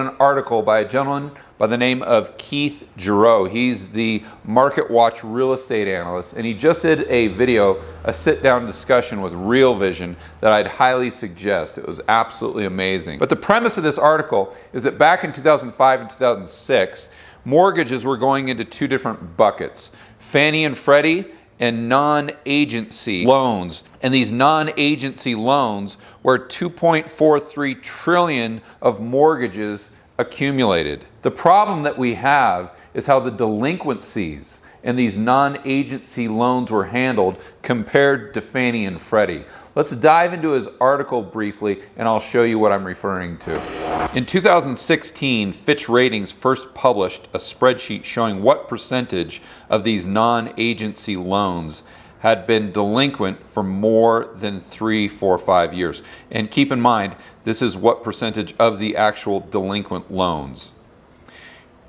An article by a gentleman by the name of Keith Giroux. He's the Market Watch real estate analyst, and he just did a video, a sit-down discussion with Real Vision that I'd highly suggest. It was absolutely amazing. But the premise of this article is that back in 2005 and 2006, mortgages were going into two different buckets: Fannie and Freddie and non-agency loans. And these non-agency loans were 2.43 trillion of mortgages accumulated. The problem that we have is how the delinquencies in these non-agency loans were handled compared to Fannie and Freddie. Let's dive into his article briefly and I'll show you what I'm referring to. In 2016, Fitch Ratings first published a spreadsheet showing what percentage of these non-agency loans had been delinquent for more than 3, 4, 5 years. And keep in mind, this is what percentage of the actual delinquent loans.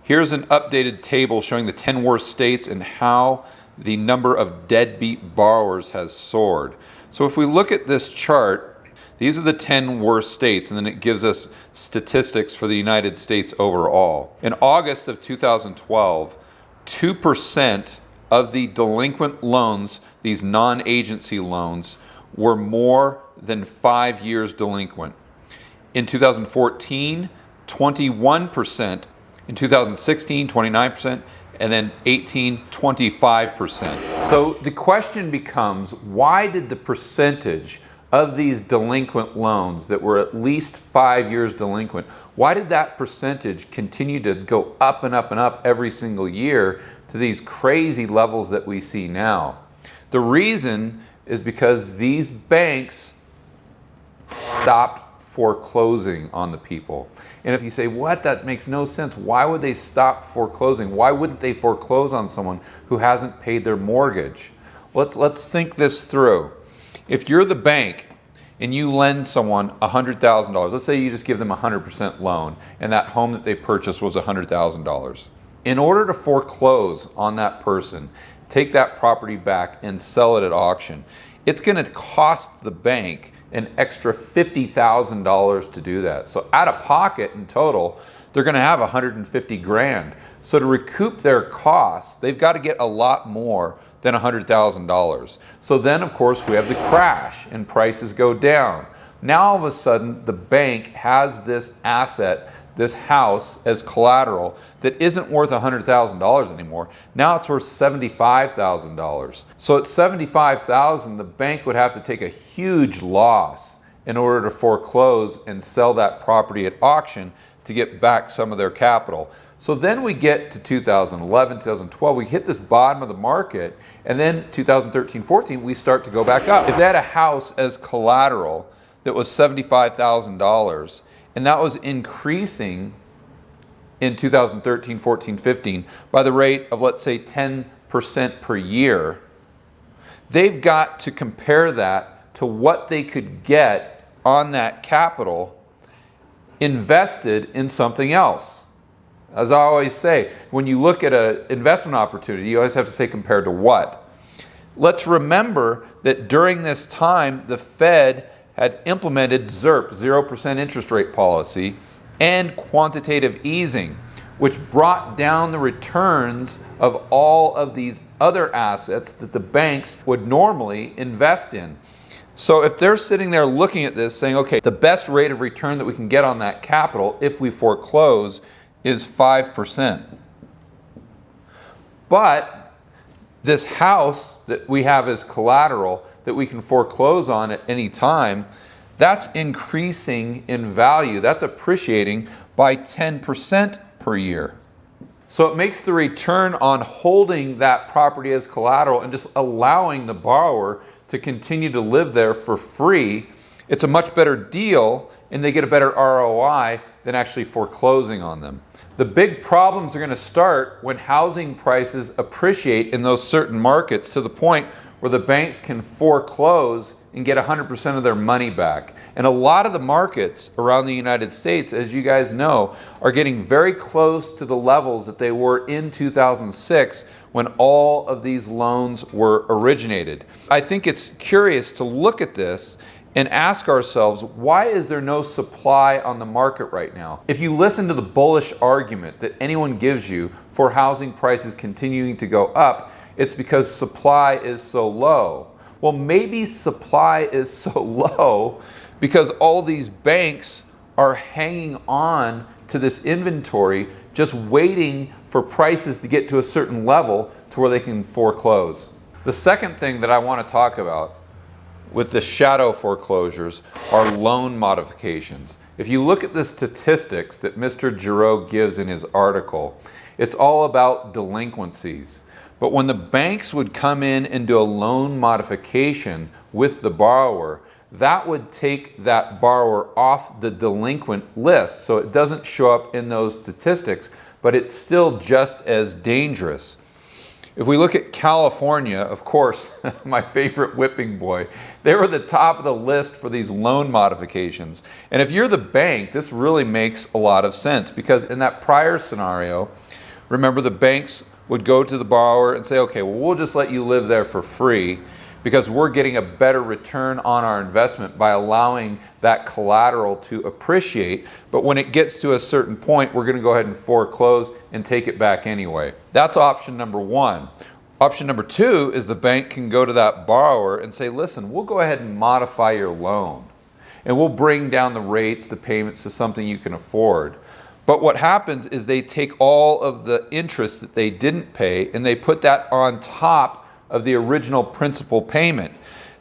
Here's an updated table showing the 10 worst states and how the number of deadbeat borrowers has soared. So if we look at this chart, these are the 10 worst states, and then it gives us statistics for the United States overall. In August of 2012, 2% of the delinquent loans, these non-agency loans, were more than 5 years delinquent. In 2014, 21%. In 2016, 29%. And then 18, 25%. So the question becomes, why did the percentage of these delinquent loans that were at least 5 years delinquent, why did that percentage continue to go up and up and up every single year to these crazy levels that we see now? The reason is because these banks stopped foreclosing on the people. And if you say, what, that makes no sense. Why would they stop foreclosing? Why wouldn't they foreclose on someone who hasn't paid their mortgage? Let's think this through. If you're the bank and you lend someone $100,000, let's say you just give them a 100% loan and that home that they purchased was $100,000. In order to foreclose on that person, take that property back and sell it at auction, it's going to cost the bank an extra $50,000 to do that. So out of pocket in total, they're going to have 150 grand. So to recoup their costs, they've got to get a lot more than $100,000. So then of course we have the crash and prices go down. Now all of a sudden the bank has this asset, this house, as collateral that isn't worth $100,000 anymore. Now it's worth $75,000. So at $75,000, the bank would have to take a huge loss in order to foreclose and sell that property at auction to get back some of their capital. So then we get to 2011, 2012, we hit this bottom of the market, and then 2013, 14, we start to go back up. If they had a house as collateral that was $75,000, and that was increasing in 2013, 14, 15 by the rate of, let's say, 10% per year, they've got to compare that to what they could get on that capital invested in something else. As I always say, when you look at an investment opportunity, you always have to say compared to what. Let's remember that during this time, the Fed had implemented ZIRP, 0% interest rate policy, and quantitative easing, which brought down the returns of all of these other assets that the banks would normally invest in. So if they're sitting there looking at this saying, okay, the best rate of return that we can get on that capital if we foreclose is 5%. But this house that we have as collateral that we can foreclose on at any time, that's increasing in value. That's appreciating by 10% per year. So it makes the return on holding that property as collateral and just allowing the borrower to continue to live there for free, it's a much better deal and they get a better ROI than actually foreclosing on them. The big problems are going to start when housing prices appreciate in those certain markets to the point where the banks can foreclose and get 100% of their money back. And a lot of the markets around the United States, as you guys know, are getting very close to the levels that they were in 2006 when all of these loans were originated. I think it's curious to look at this and ask ourselves, why is there no supply on the market right now? If you listen to the bullish argument that anyone gives you for housing prices continuing to go up, it's because supply is so low. Well, maybe supply is so low because all these banks are hanging on to this inventory, just waiting for prices to get to a certain level to where they can foreclose. The second thing that I want to talk about with the shadow foreclosures are loan modifications. If you look at the statistics that Mr. Giroux gives in his article, it's all about delinquencies. But when the banks would come in and do a loan modification with the borrower, that would take that borrower off the delinquent list. So it doesn't show up in those statistics, but it's still just as dangerous. If we look at California, of course, my favorite whipping boy, they were the top of the list for these loan modifications. And if you're the bank, this really makes a lot of sense, because in that prior scenario, remember, the banks would go to the borrower and say, okay, well, we'll just let you live there for free because we're getting a better return on our investment by allowing that collateral to appreciate. But when it gets to a certain point, we're going to go ahead and foreclose and take it back anyway. That's option number one. Option number two is the bank can go to that borrower and say, listen, we'll go ahead and modify your loan and we'll bring down the rates, the payments to something you can afford. But what happens is they take all of the interest that they didn't pay and they put that on top of the original principal payment.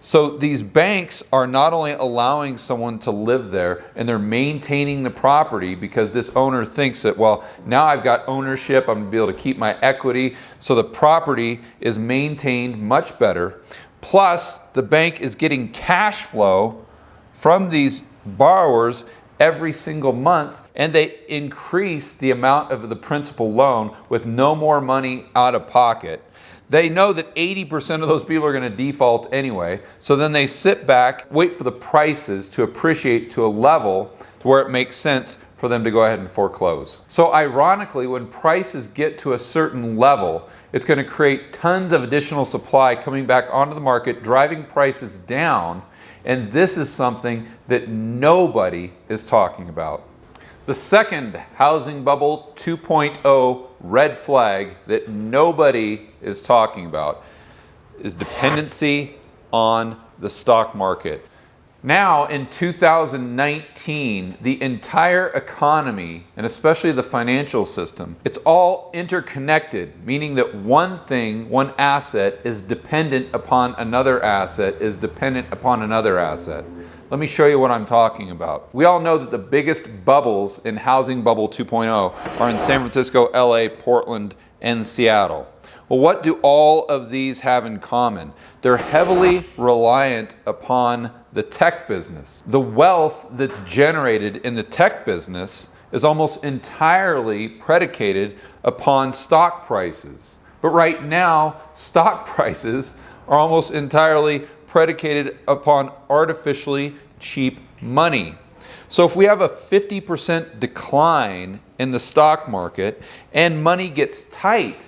So these banks are not only allowing someone to live there, and they're maintaining the property because this owner thinks that, well, now I've got ownership, I'm gonna be able to keep my equity, so the property is maintained much better. Plus, the bank is getting cash flow from these borrowers every single month, and they increase the amount of the principal loan with no more money out of pocket. They know that 80% of those people are going to default anyway, so then they sit back, wait for the prices to appreciate to a level to where it makes sense for them to go ahead and foreclose. So ironically, when prices get to a certain level, it's going to create tons of additional supply coming back onto the market, driving prices down, and this is something that nobody is talking about. The second housing bubble 2.0 red flag that nobody is talking about is dependency on the stock market. Now in 2019, the entire economy, and especially the financial system, it's all interconnected, meaning that one thing, one asset is dependent upon another asset, is dependent upon another asset. Let me show you what I'm talking about. We all know that the biggest bubbles in Housing Bubble 2.0 are in San Francisco, LA, Portland, and Seattle. Well, what do all of these have in common? They're heavily reliant upon the tech business. The wealth that's generated in the tech business is almost entirely predicated upon stock prices. But right now, stock prices are almost entirely predicated upon artificially cheap money. So if we have a 50% decline in the stock market and money gets tight,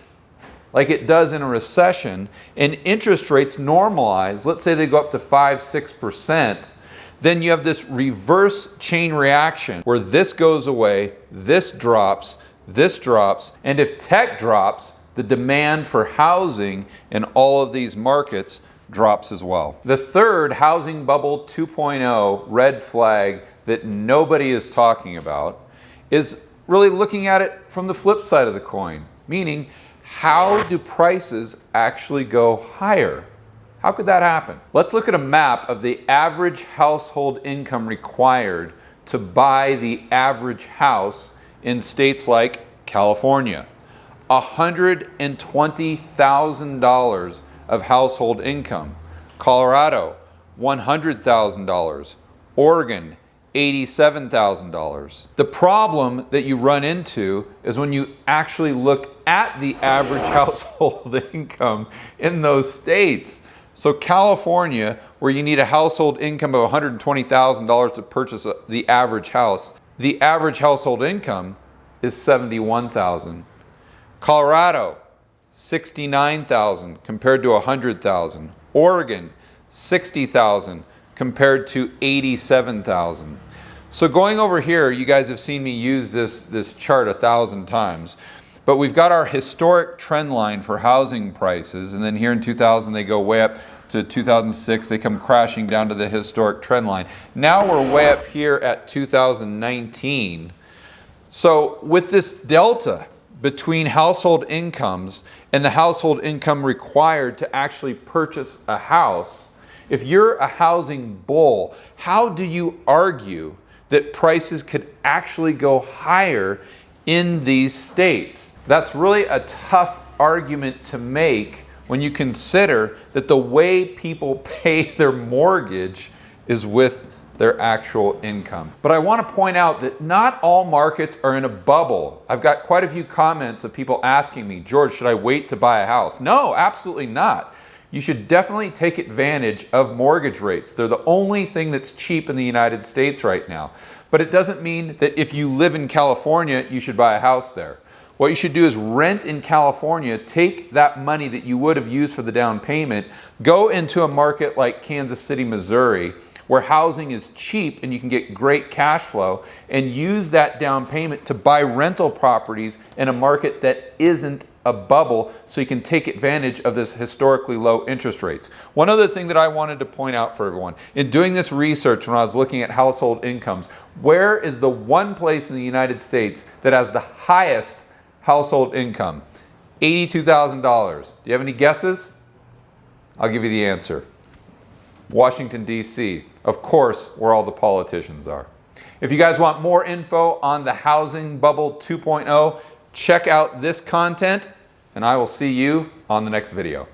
like it does in a recession, and interest rates normalize, let's say they go up to 5-6%, then you have this reverse chain reaction where this goes away, this drops, and if tech drops, the demand for housing in all of these markets drops as well. The third Housing Bubble 2.0 red flag that nobody is talking about is really looking at it from the flip side of the coin, meaning how do prices actually go higher? How could that happen? Let's look at a map of the average household income required to buy the average house in states like California. $120,000 of household income. Colorado, $100,000. Oregon, $87,000. The problem that you run into is when you actually look at the average household income in those states. So California, where you need a household income of $120,000 to purchase the average house, the average household income is $71,000. Colorado, $69,000 compared to $100,000. Oregon, $60,000 compared to 87,000. So going over here, you guys have seen me use this chart 1,000 times, but we've got our historic trend line for housing prices, and then here in 2000 they go way up to 2006, they come crashing down to the historic trend line. Now we're way up here at 2019. So with this delta between household incomes and the household income required to actually purchase a house, if you're a housing bull, how do you argue that prices could actually go higher in these states? That's really a tough argument to make when you consider that the way people pay their mortgage is with their actual income. But I want to point out that not all markets are in a bubble. I've got quite a few comments of people asking me, George, should I wait to buy a house? No, absolutely not. You should definitely take advantage of mortgage rates. They're the only thing that's cheap in the United States right now. But it doesn't mean that if you live in California, you should buy a house there. What you should do is rent in California, take that money that you would have used for the down payment, go into a market like Kansas City, Missouri, where housing is cheap and you can get great cash flow, and use that down payment to buy rental properties in a market that isn't a bubble, so you can take advantage of this historically low interest rates. One other thing that I wanted to point out for everyone, in doing this research when I was looking at household incomes, where is the one place in the United States that has the highest household income? $82,000. Do you have any guesses? I'll give you the answer. Washington, D.C. Of course, where all the politicians are. If you guys want more info on the Housing Bubble 2.0, check out this content, and I will see you on the next video.